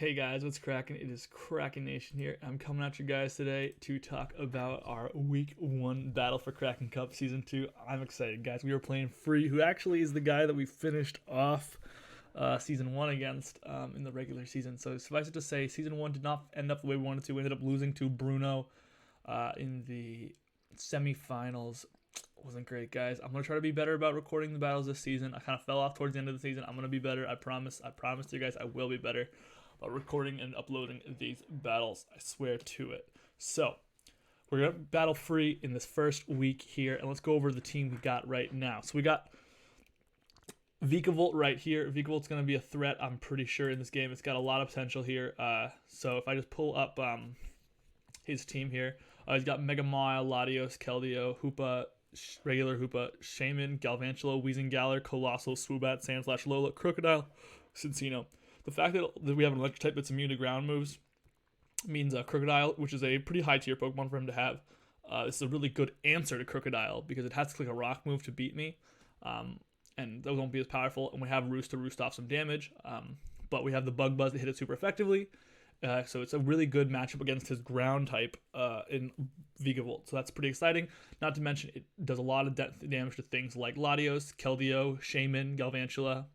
Hey guys, what's cracking? It is Krakenation here. I'm coming at you guys today to talk about our Week 1 battle for Kraken Cup Season 2. I'm excited, guys. We were playing Free, who actually is the guy that we finished off Season 1 against in the regular season. So suffice it to say, Season 1 did not end up the way we wanted to. We ended up losing to Bruno in the semifinals. Wasn't great, guys. I'm going to try to be better about recording the battles this season. I kind of fell off towards the end of the season. I'm going to be better. I promise. I promise to you guys I will be better recording and uploading these battles. I swear to it. So, we're going to battle Free in this first week here, and let's go over the team we got right now. So, we got Vikavolt right here. Vikavolt's going to be a threat, I'm pretty sure, in this game. It's got a lot of potential here. So, if I just pull up his team here, he's got Mega Mile, Latios, Keldeo, Hoopa, regular Hoopa, Shaman, Galvantula, Wheezing Galar, Colossal, Swoobat, Sandslash, Lola, Crocodile, Cincino. The fact that we have an electric type that's immune to ground moves means Crocodile, which is a pretty high tier Pokemon for him to have. This is a really good answer to Crocodile because it has to click a rock move to beat me. And those won't be as powerful. And we have Roost to roost off some damage. But we have the Bug Buzz to hit it super effectively. So it's a really good matchup against his ground type in Vikavolt. So that's pretty exciting. Not to mention it does a lot of damage to things like Latios, Keldeo, Shaman, Galvantula.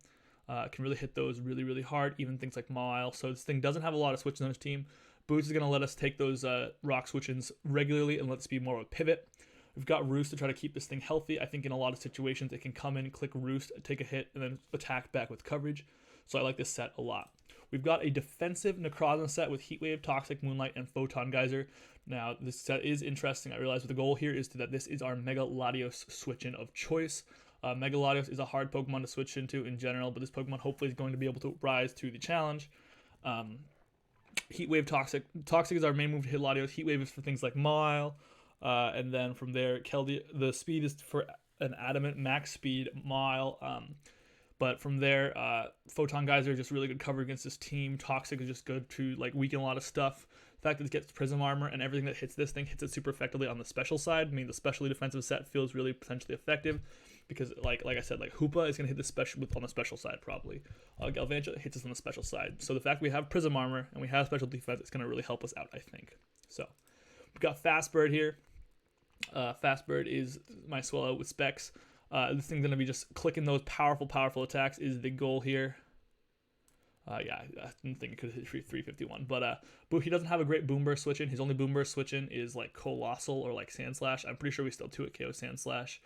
Can really hit those really, really hard, even things like Mile. So this thing doesn't have a lot of switches on his team. Boots is going to let us take those rock switch-ins regularly and let this be more of a pivot. We've got Roost to try to keep this thing healthy. I think in a lot of situations it can come in, click Roost, take a hit, and then attack back with coverage. So I like this set a lot. We've got a defensive Necrozma set with Heatwave, Toxic, Moonlight, and Photon Geyser. Now, this set is interesting. I realize the goal here is that this is our Mega Latios switch-in of choice. Mega Latios is a hard Pokemon to switch into in general, but this Pokemon hopefully is going to be able to rise to the challenge. Heatwave, Toxic. Toxic is our main move to hit Latios. Heatwave is for things like Mile. And then from there, Keldeo, the speed is for an Adamant, max speed, Mile. But from there, Photon Geyser is just really good cover against this team. Toxic is just good to weaken a lot of stuff. The fact that it gets Prism Armor and everything that hits this thing hits it super effectively on the special side. I mean, the specially defensive set feels really potentially effective because, like I said, Hoopa is going to hit the special on the special side probably. Galvantula hits us on the special side. So the fact we have Prism Armor and we have special defense, it's going to really help us out, I think. So we've got Fast Bird here. Fast Bird is my Swallow with specs. This thing's going to be just clicking those powerful attacks is the goal here. Yeah, I didn't think it could hit 351. But he doesn't have a great Boom Burst switch-in. His only Boom Burst switch-in is Colossal or Sandslash. I'm pretty sure we still 2-hit KO Sandslash.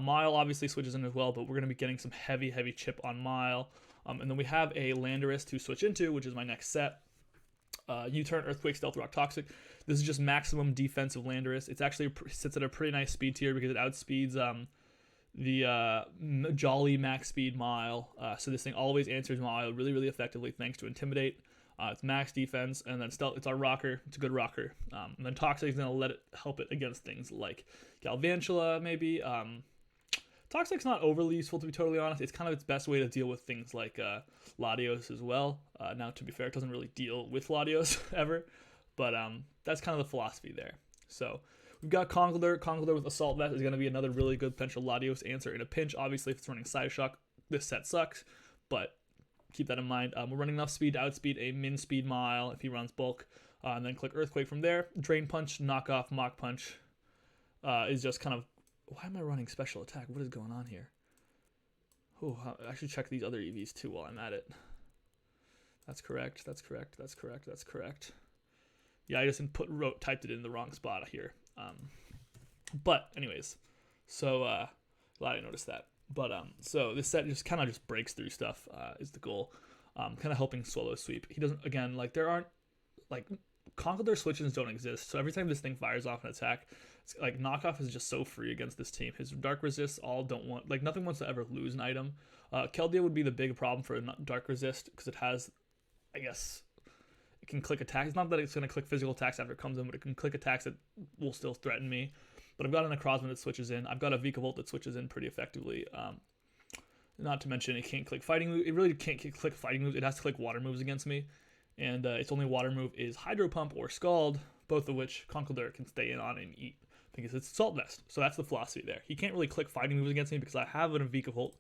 Mile obviously switches in as well, but we're going to be getting some heavy chip on Mile. And then we have a Landorus to switch into, which is my next set. U-Turn, Earthquake, Stealth Rock, Toxic. This is just maximum defensive Landorus. It's actually sits at a pretty nice speed tier because it outspeeds the Jolly max speed Mile. So this thing always answers Mile really effectively thanks to Intimidate. It's max defense, and then Stealth, it's our rocker. It's a good rocker. And then Toxic is going to let it help it against things like Galvantula, maybe. Toxic's not overly useful, to be totally honest. It's kind of its best way to deal with things like Latios as well. Now, to be fair, it doesn't really deal with Latios ever, but that's kind of the philosophy there. So we've got Conkeldurr. Conkeldurr with Assault Vest is going to be another really good potential Latios answer in a pinch. Obviously, if it's running Side Shock, this set sucks, but keep that in mind. We're running enough speed to outspeed a min speed Mile if he runs Bulk, and then click Earthquake from there. Drain Punch, Knock Off, Mach Punch is just kind of. Why am I running Special Attack? What is going on here? Oh, I should check these other EVs too while I'm at it. That's correct. Yeah, I just typed it in the wrong spot here. But anyways, so glad I noticed that. But so this set just kind of just breaks through stuff is the goal. Kind of helping Swallow sweep. He doesn't, again, there aren't Conkeldurr switch-ins don't exist, so every time this thing fires off an attack, it's Knockoff is just so free against this team. His Dark Resist all don't want, nothing wants to ever lose an item. Keldeo would be the big problem for Dark Resist, because it has, I guess, it can click attacks. It's not that it's going to click physical attacks after it comes in, but it can click attacks that will still threaten me. But I've got a Necrozma that switches in. I've got a Vikavolt that switches in pretty effectively. Not to mention, it can't click fighting moves. It really can't click fighting moves. It has to click water moves against me. And its only water move is Hydro Pump or Scald, both of which Conkeldurr can stay in on and eat because it's Assault Vest. So that's the philosophy there. He can't really click fighting moves against me because I have a Vikavolt,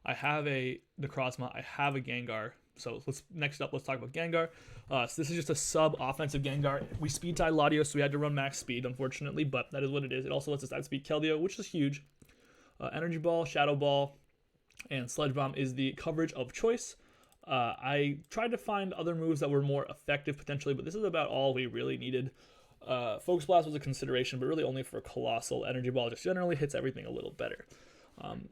I have a Necrozma, I have a Gengar. So next up, let's talk about Gengar. So this is just a sub-offensive Gengar. We speed tied Latios, so we had to run max speed, unfortunately, but that is what it is. It also lets us outspeed Keldeo, which is huge. Energy Ball, Shadow Ball, and Sludge Bomb is the coverage of choice. I tried to find other moves that were more effective potentially, but this is about all we really needed. Focus Blast was a consideration, but really only for Colossal. Energy Ball just generally hits everything a little better.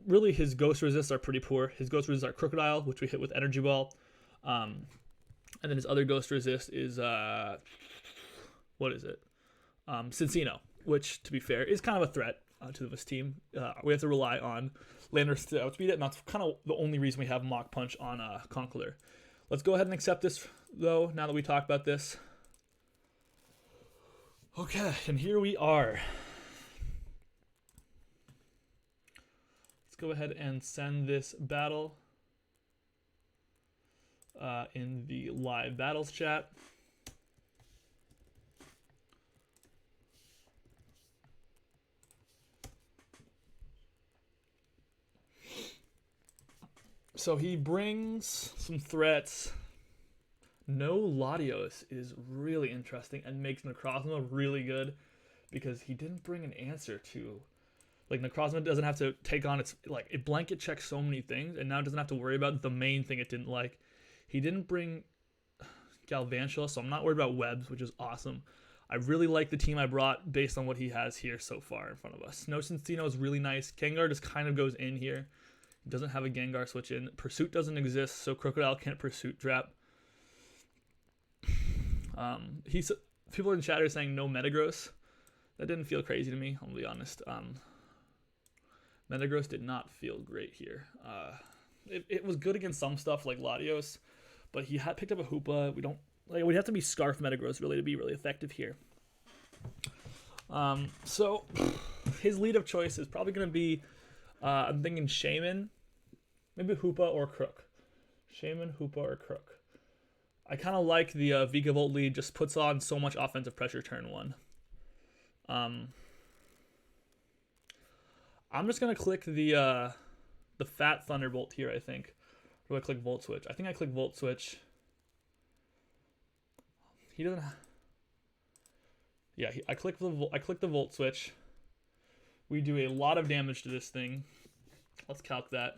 Really, his Ghost Resists are pretty poor. His Ghost Resists are Crocodile, which we hit with Energy Ball. And then his other Ghost Resist is, what is it? Cincino, which, to be fair, is kind of a threat to this team. We have to rely on Landers to outspeed it, and that's kind of the only reason we have Mach Punch on Conkeldurr. Let's go ahead and accept this, though, now that we talked about this. Okay, and here we are. Let's go ahead and send this battle in the live battles chat. So he brings some threats. No Latios is really interesting and makes Necrozma really good because he didn't bring an answer to, like, Necrozma doesn't have to take on its, like, it blanket checks so many things and now it doesn't have to worry about the main thing it didn't like. He didn't bring Galvantula, so I'm not worried about webs, which is awesome. I really like the team I brought based on what he has here so far in front of us. No Cincino is really nice. Gengar just kind of goes in here. He doesn't have a Gengar switch in. Pursuit doesn't exist, so Crocodile can't Pursuit Trap. People in chat are saying no Metagross. That didn't feel crazy to me, I'll be honest. Metagross did not feel great here. It was good against some stuff like Latios, but he had picked up a Hoopa. We'd have to be Scarf Metagross really to be really effective here. So his lead of choice is probably going to be, I'm thinking Shaman, maybe Hoopa or Crook. Shaman, Hoopa, or Crook. I kind of like the Vikavolt lead, just puts on so much offensive pressure turn one. I'm just going to click the PHAT Thunderbolt here, I think. Or do I click Volt Switch? I think I click Volt Switch. He doesn't... Yeah, I click the Volt Switch. We do a lot of damage to this thing. Let's calc that.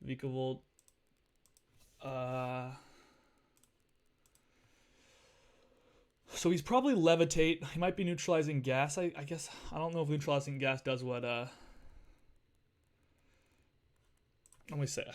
Vikavolt. So he's probably Levitate. He might be neutralizing gas. I guess. I don't know if neutralizing gas does what... Let me say.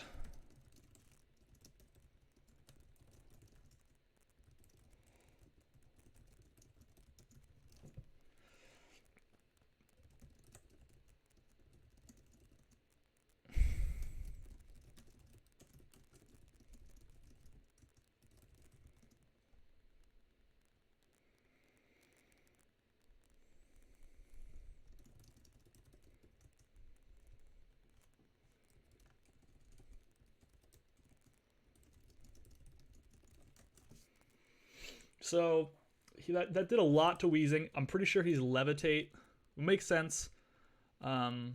So that did a lot to Weezing. I'm pretty sure he's Levitate. It makes sense. So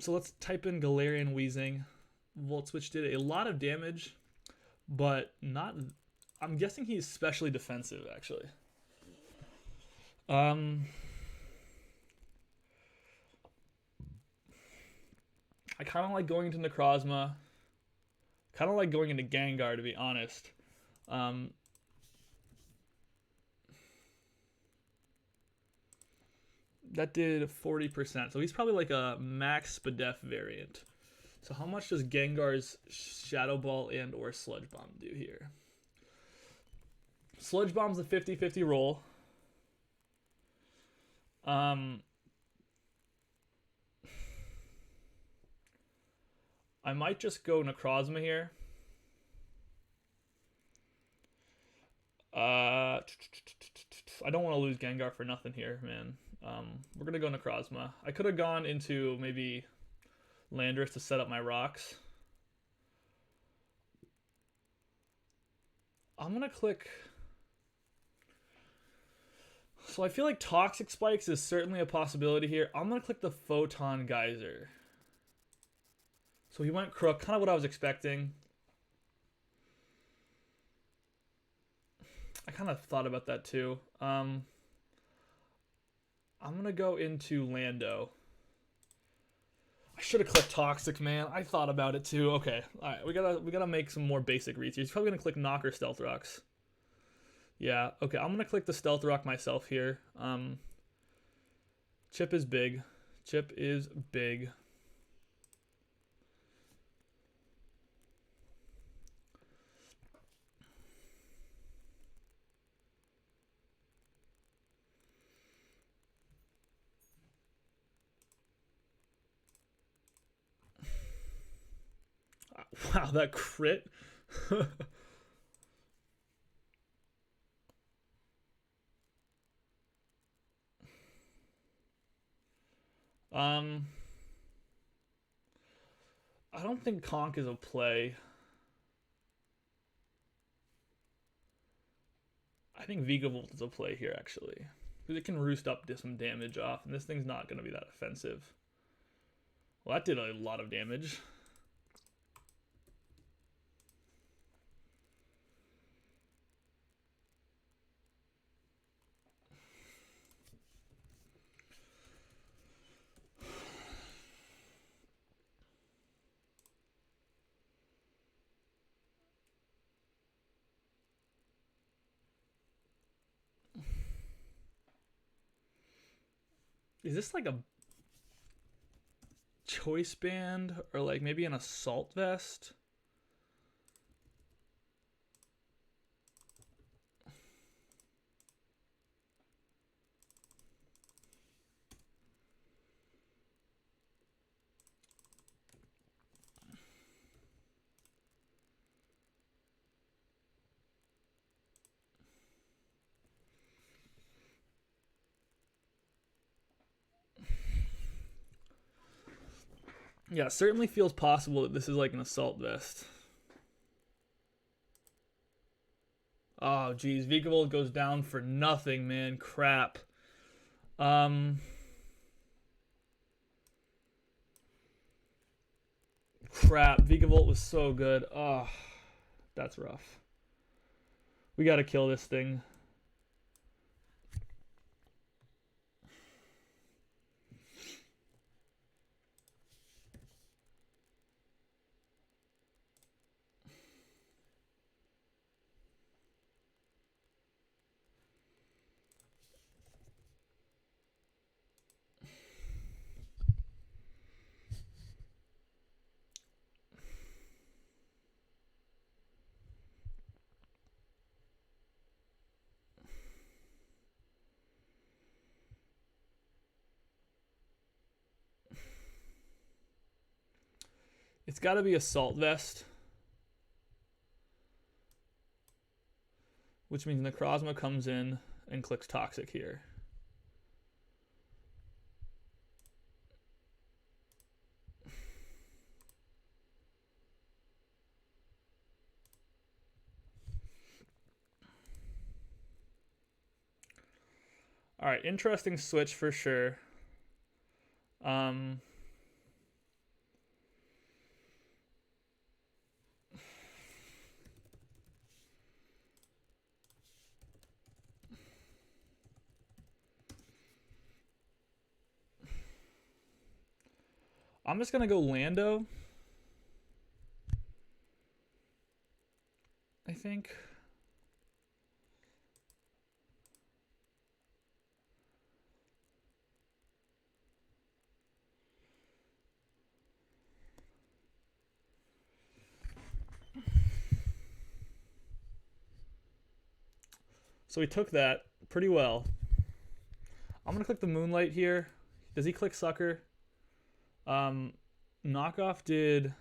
let's type in Galarian Weezing. Volt Switch did a lot of damage, but not... I'm guessing he's especially defensive, actually. I kind of like going into Necrozma. Kind of like going into Gengar, to be honest. That did 40%. So he's probably like a max Spadef variant. So how much does Gengar's Shadow Ball and or Sludge Bomb do here? Sludge Bomb's a 50-50 roll. I might just go Necrozma here. I don't want to lose Gengar for nothing here, man. We're going to go Necrozma. I could have gone into maybe Landorus to set up my rocks. I'm going to click... So I feel like Toxic Spikes is certainly a possibility here. I'm going to click the Photon Geyser. So he went Crook, kind of what I was expecting. I kind of thought about that too. I'm going to go into Lando. I should have clicked Toxic, man. I thought about it too. Okay. All right, we gotta make some more basic reads here. He's probably going to click Knocker Stealth Rocks. Yeah, okay. I'm going to click the Stealth Rock myself here. Chip is big. Chip is big. Wow, that crit. I don't think Conk is a play. I think Vigavolt is a play here, actually. Because it can roost up some damage off, and this thing's not going to be that offensive. Well, that did a lot of damage. Is this like a choice band or like maybe an assault vest? Yeah, it certainly feels possible that this is like an assault vest. Oh, geez. Vigavolt goes down for nothing, man. Crap. Crap. Vigavolt was so good. Oh, that's rough. We got to kill this thing. It's got to be assault vest. Which means Necrozma comes in and clicks Toxic here. All right, interesting switch for sure. I'm just gonna go Lando. I think. So he took that pretty well. I'm gonna click the Moonlight here. Does he click Sucker? Knockoff did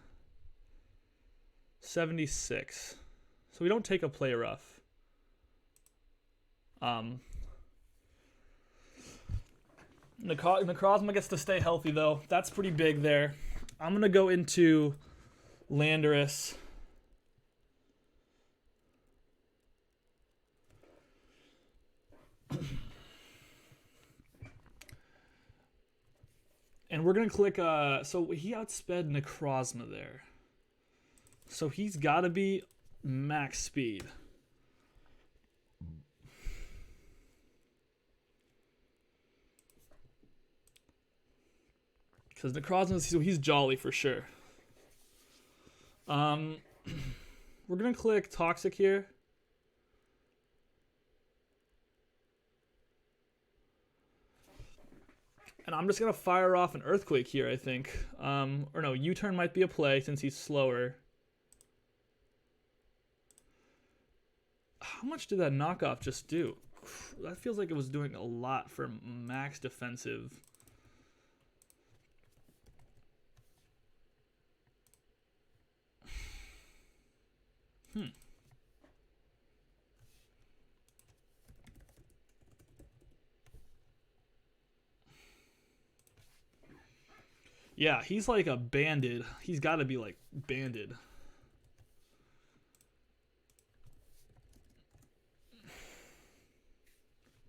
76. So we don't take a play rough. Necrozma gets to stay healthy though. That's pretty big there. I'm gonna go into Landorus. And we're going to click, so he outsped Necrozma there. So he's got to be max speed. Because Necrozma, so he's jolly for sure. We're going to click Toxic here. And I'm just going to fire off an Earthquake here, I think. Or no, U-turn might be a play since he's slower. How much did that knockoff just do? That feels like it was doing a lot for max defensive. Yeah, he's like a banded. He's got to be like banded.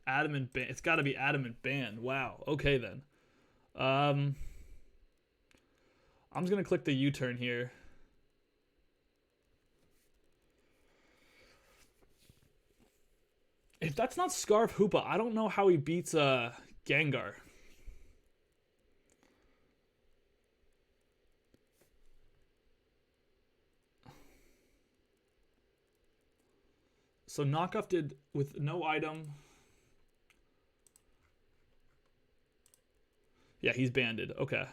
Adamant band. It's got to be adamant band. Wow. Okay then. I'm just gonna click the U-turn here. If that's not Scarf Hoopa, I don't know how he beats Gengar. So knockoff did with no item. Yeah, he's banded. Okay.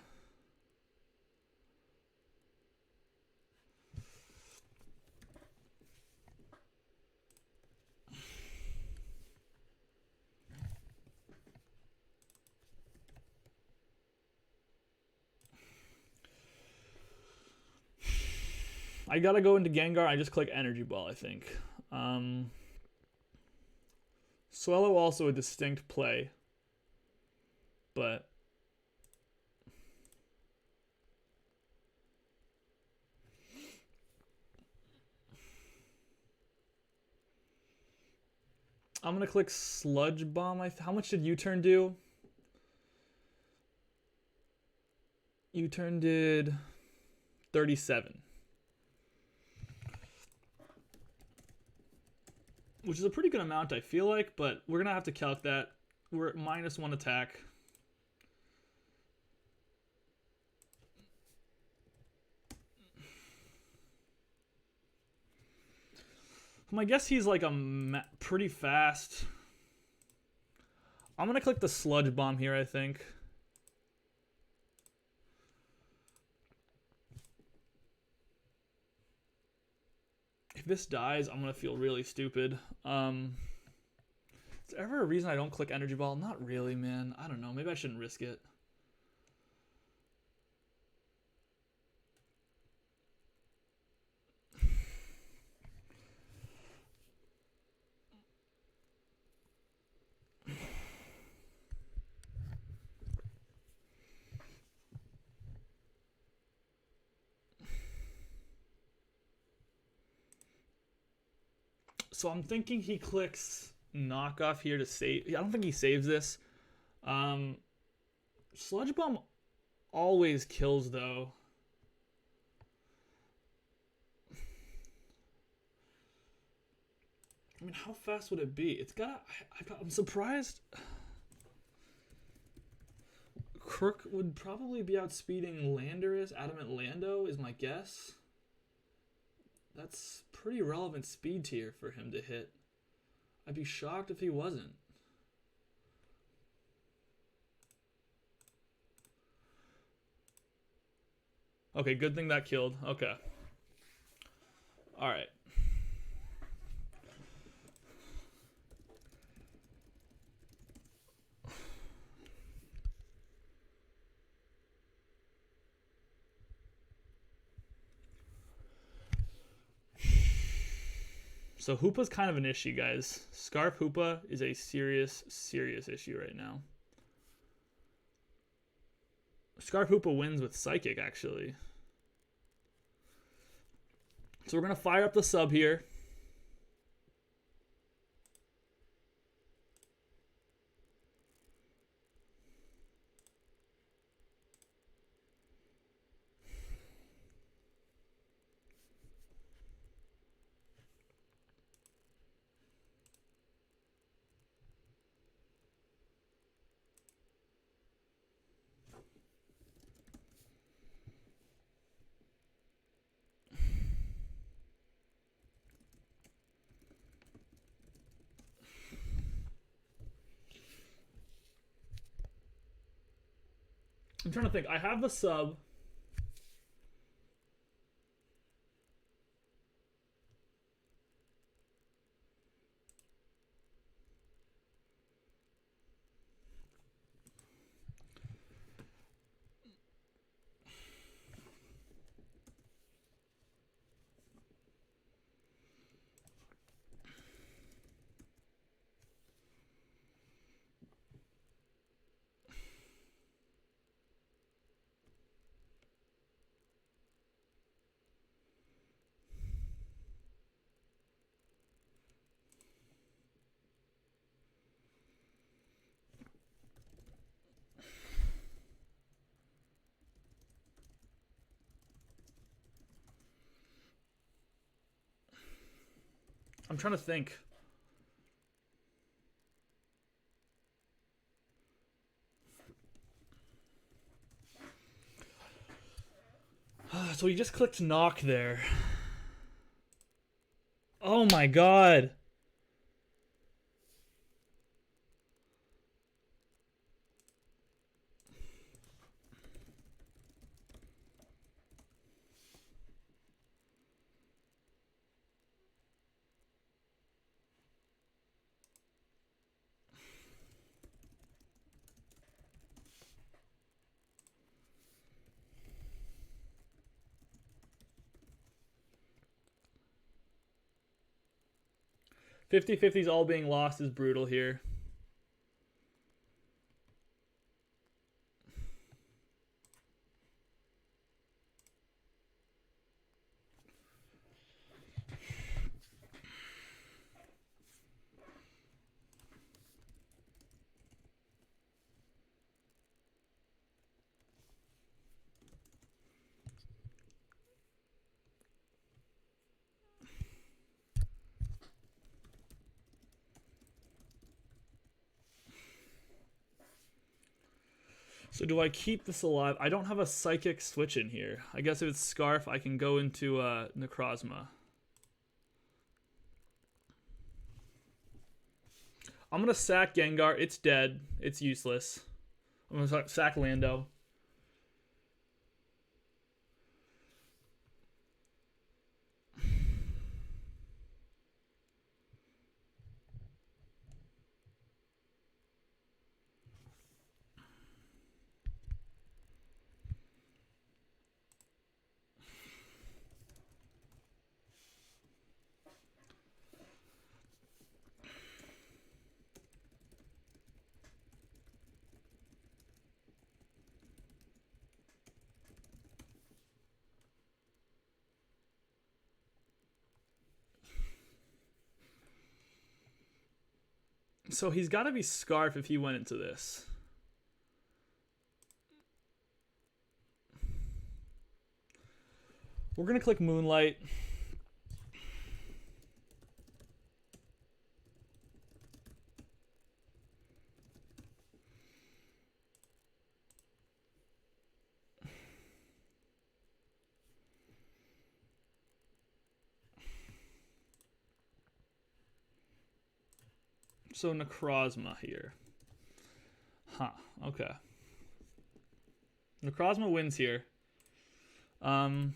I gotta go into Gengar. I just click Energy Ball, I think. Swellow also a distinct play. But I'm gonna click Sludge Bomb. How much did U-turn do? U-turn did 37. Which is a pretty good amount, I feel like, but we're gonna have to calc that. We're at -1 attack. I guess he's like a pretty fast. I'm gonna click the Sludge Bomb here, I think. If this dies, I'm gonna feel really stupid. Is there ever a reason I don't click Energy Ball? Not really, man. I don't know. Maybe I shouldn't risk it. So I'm thinking he clicks knockoff here to save. I don't think he saves this. Sludge Bomb always kills though. I mean, how fast would it be? It's got. I'm surprised. Crook would probably be outspeeding Landorus. Adamant Lando is my guess. That's pretty relevant speed tier for him to hit. I'd be shocked if he wasn't. Okay, good thing that killed. Okay. Alright. So Hoopa's kind of an issue, guys. Scarf Hoopa is a serious, serious issue right now. Scarf Hoopa wins with Psychic, actually. So we're going to fire up the sub here. I'm trying to think. I have the sub. I'm trying to think. So he just clicked knock there. Oh my god. Fifty-50s all being lost is brutal here. So do I keep this alive? I don't have a psychic switch in here. I guess if it's Scarf, I can go into Necrozma. I'm going to sack Gengar. It's dead. It's useless. I'm going to sack Lando. So he's got to be Scarf if he went into this. We're going to click Moonlight. So Necrozma here. Huh, okay. Necrozma wins here. I'm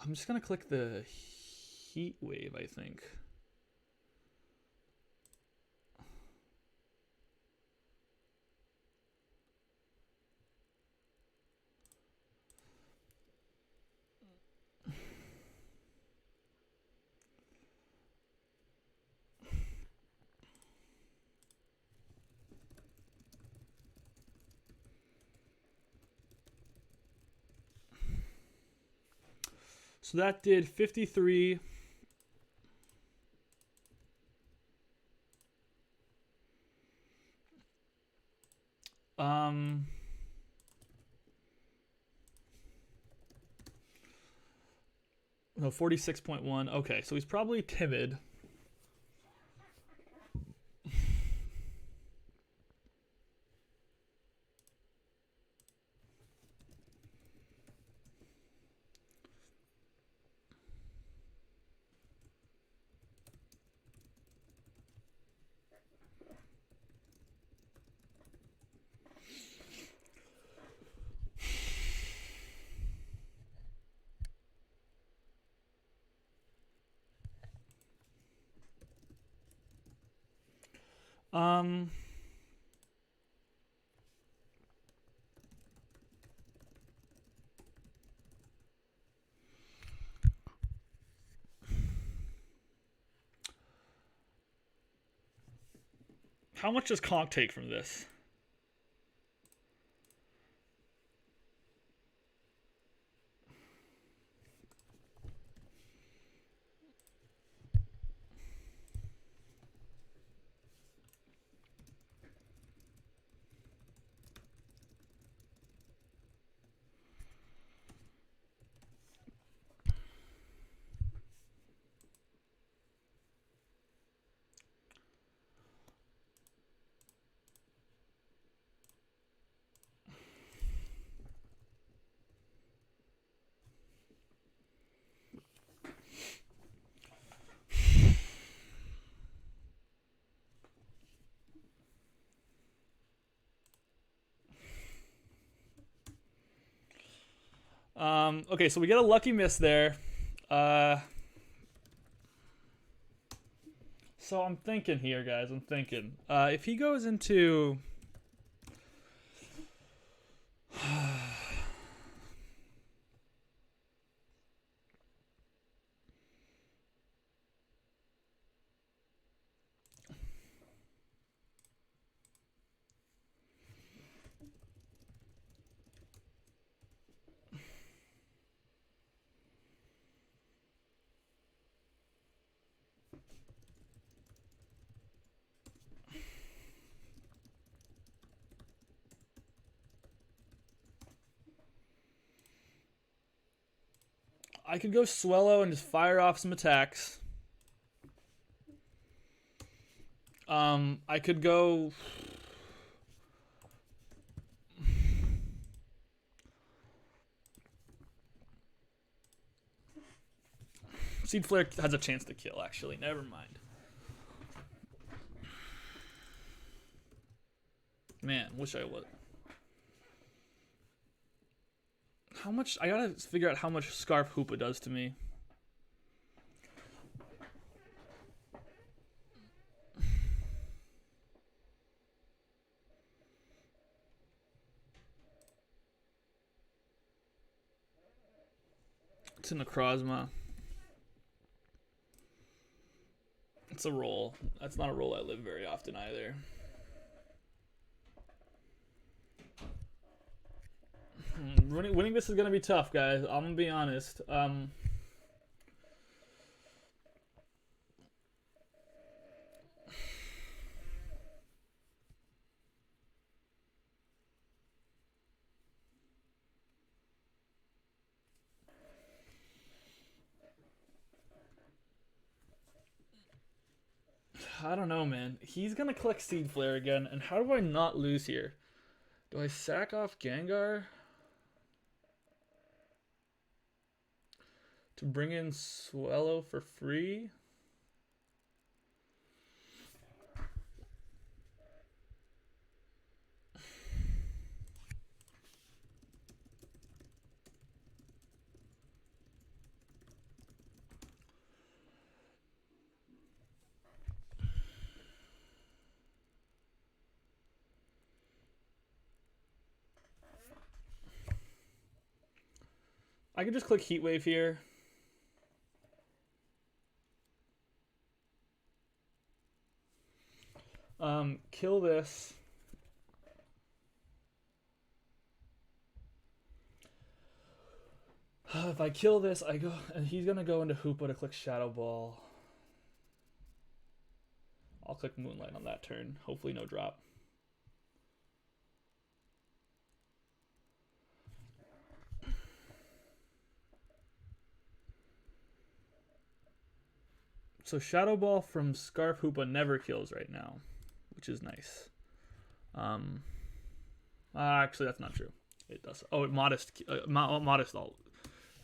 just going to click the Heat Wave, I think. So that did 53. No, 46.1. Okay, so he's probably timid. Um, how much does Conk take from this? Okay, so we get a lucky miss there. So I'm thinking here, guys. I'm thinking. If he goes into... I could go Swellow and just fire off some attacks. I could go... Seed Flare has a chance to kill, actually. Never mind. Man, wish I would. How much... I gotta figure out how much Scarf Hoopa does to me. It's a Necrozma. It's a roll. That's not a roll I live very often either. Winning this is going to be tough, guys. I'm going to be honest. I don't know, man. He's going to collect Seed Flare again, and how do I not lose here? Do I sack off Gengar to bring in Swellow for free? I could just click Heat Wave here. Kill this. If I kill this, I go, and he's gonna go into Hoopa to click Shadow Ball. I'll click Moonlight on that turn. Hopefully no drop. So Shadow Ball from Scarf Hoopa never kills right now, which is nice. Actually, that's not true. It does. Oh, it modest alt.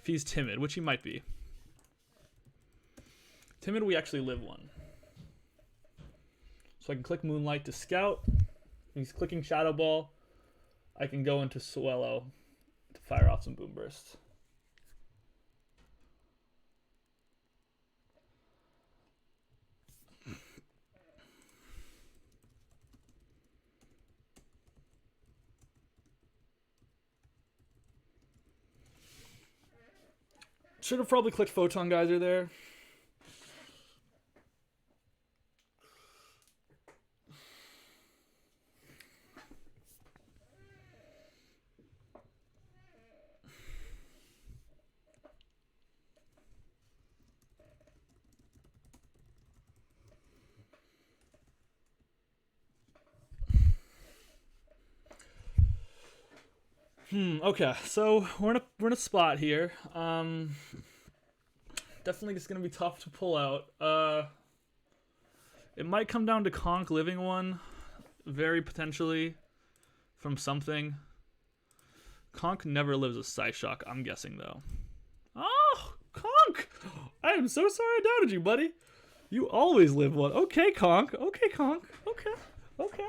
If he's timid, which he might be. Timid, we actually live one. So I can click Moonlight to scout. He's clicking Shadow Ball. I can go into Swellow to fire off some Boom Bursts. Should have probably clicked Photon Geyser there. Okay, so we're in a spot here. Definitely just gonna be tough to pull out. It might come down to Conk living one, very potentially, from something. Conk never lives a Psyshock, I'm guessing though. Oh, Conk! I am so sorry I doubted you, buddy. You always live one. Okay, Conk. Okay, Conk. Okay. Okay.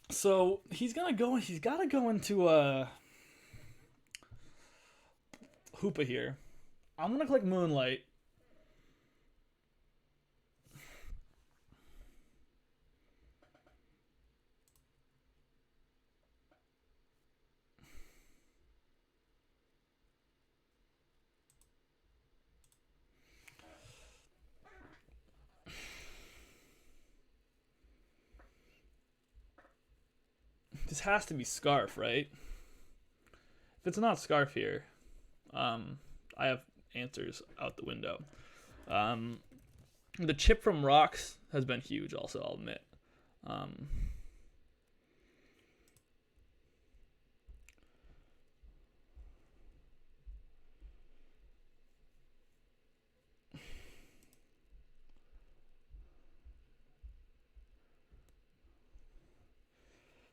So he's gotta go into Hoopa here. I'm gonna click Moonlight. This has to be Scarf, right? If it's not Scarf here, I have answers out the window. The chip from Rocks has been huge, also, I'll admit.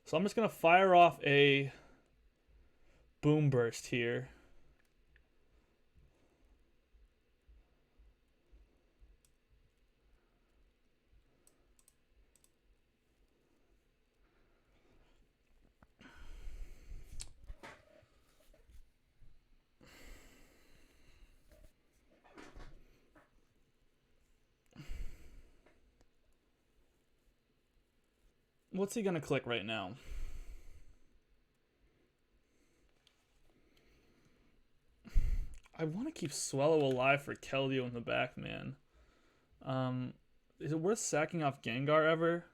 So I'm just going to fire off a Boom Burst here. What's he going to click right now? I want to keep Swallow alive for Keldeo in the back, man. Is it worth sacking off Gengar ever?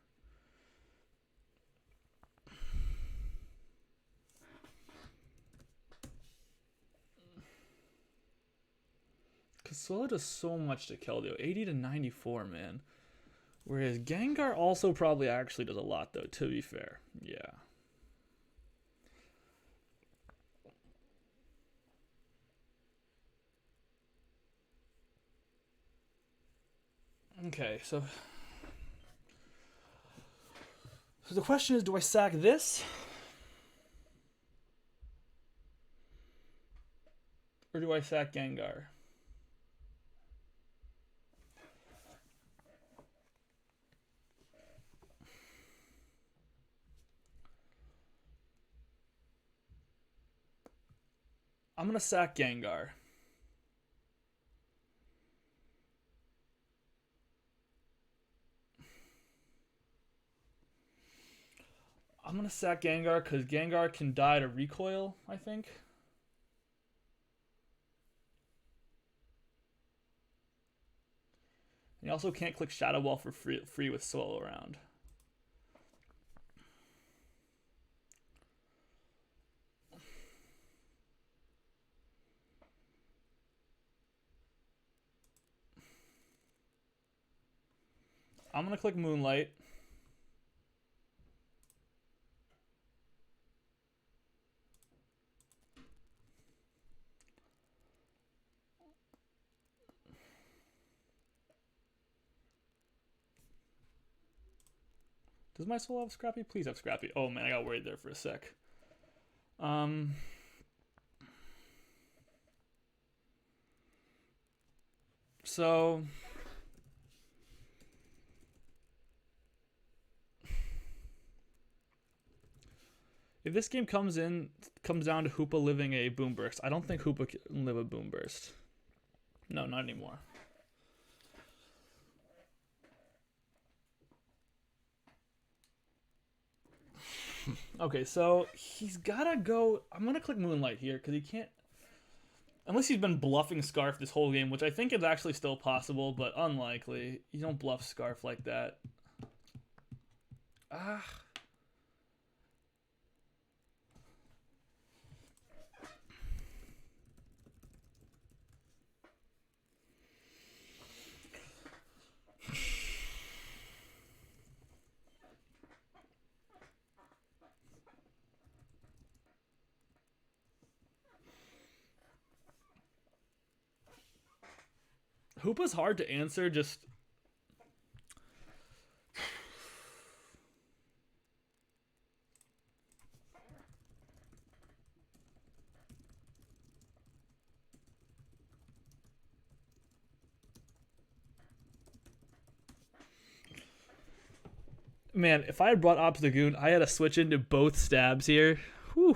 Because Swallow does so much to Keldeo. 80 to 94, man. Whereas Gengar also probably actually does a lot, though, to be fair. Yeah. Okay, so the question is, do I sack this? Or do I sack Gengar? I'm going to sack Gengar. I'm going to sack Gengar because Gengar can die to recoil, I think. And you also can't click Shadow Ball for free with Swallow around. I'm going to click Moonlight. Does my soul have Scrappy? Please have Scrappy. Oh man, I got worried there for a sec. So If this game comes down to Hoopa living a boom burst, I don't think Hoopa can live a boom burst. No, not anymore. Okay, so he's gotta go. I'm gonna click Moonlight here because he can't, unless he's been bluffing Scarf this whole game, which I think is actually still possible, but unlikely. You don't bluff Scarf like that. Ah. Hoopa's hard to answer, just... Man, if I had brought Ops Lagoon, I had to switch into both stabs here. Whew.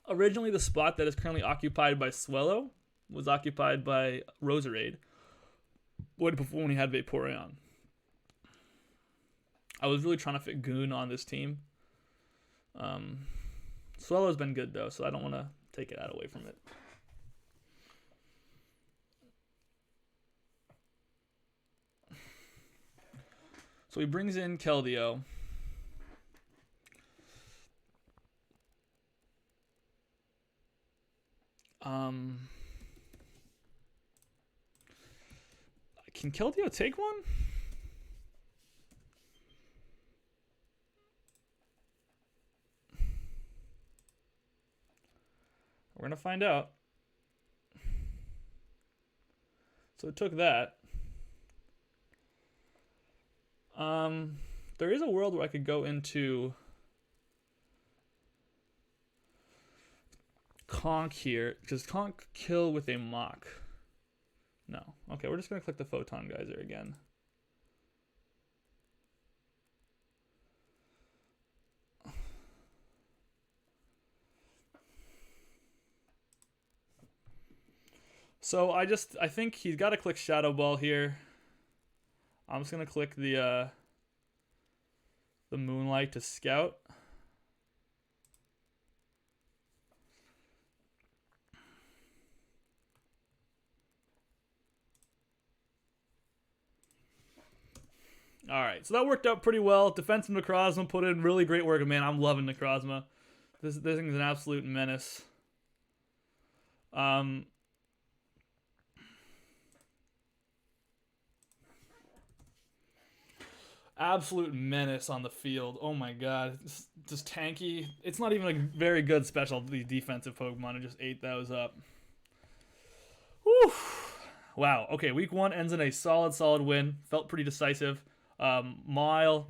Originally, the spot that is currently occupied by Swellow was occupied by Roserade when he had Vaporeon. I was really trying to fit Goon on this team. Swellow's been good, though, so I don't want to take it away from it. So he brings in Keldeo. Can Keldeo take one? We're going to find out. So it took that. There is a world where I could go into Conk here, because Conk kill with a Mach. No. Okay, we're just going to click the Photon Geyser again. So I think he's got to click Shadow Ball here. I'm just going to click the Moonlight to scout. All right, so that worked out pretty well. Defensive Necrozma put in really great work. Man, I'm loving Necrozma. This thing's an absolute menace. Absolute menace on the field. Oh my god. It's just tanky. It's not even a very good specialty defensive Pokemon. It just ate those up. Whew. Wow. Okay, week 1 ends in a solid win. Felt pretty decisive. Mile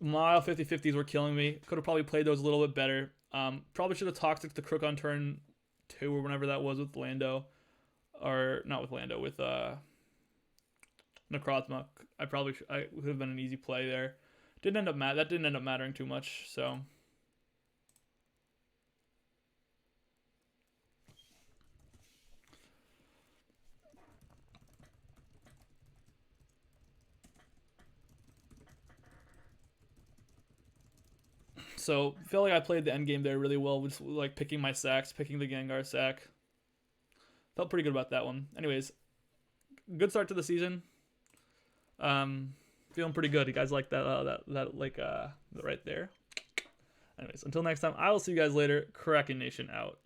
50-50s were killing me. Could have probably played those a little bit better. Probably should have Toxic the Crook on turn 2 or whenever that was with Lando. Or not with Lando, with Necrozma. I would have been an easy play there. That didn't end up mattering too much, so. So, I feel like I played the end game there really well, just like picking my sacks, picking the Gengar sack. Felt pretty good about that one. Anyways, good start to the season. Feeling pretty good. You guys like that right there. Anyways, until next time, I will see you guys later. Krakenation out.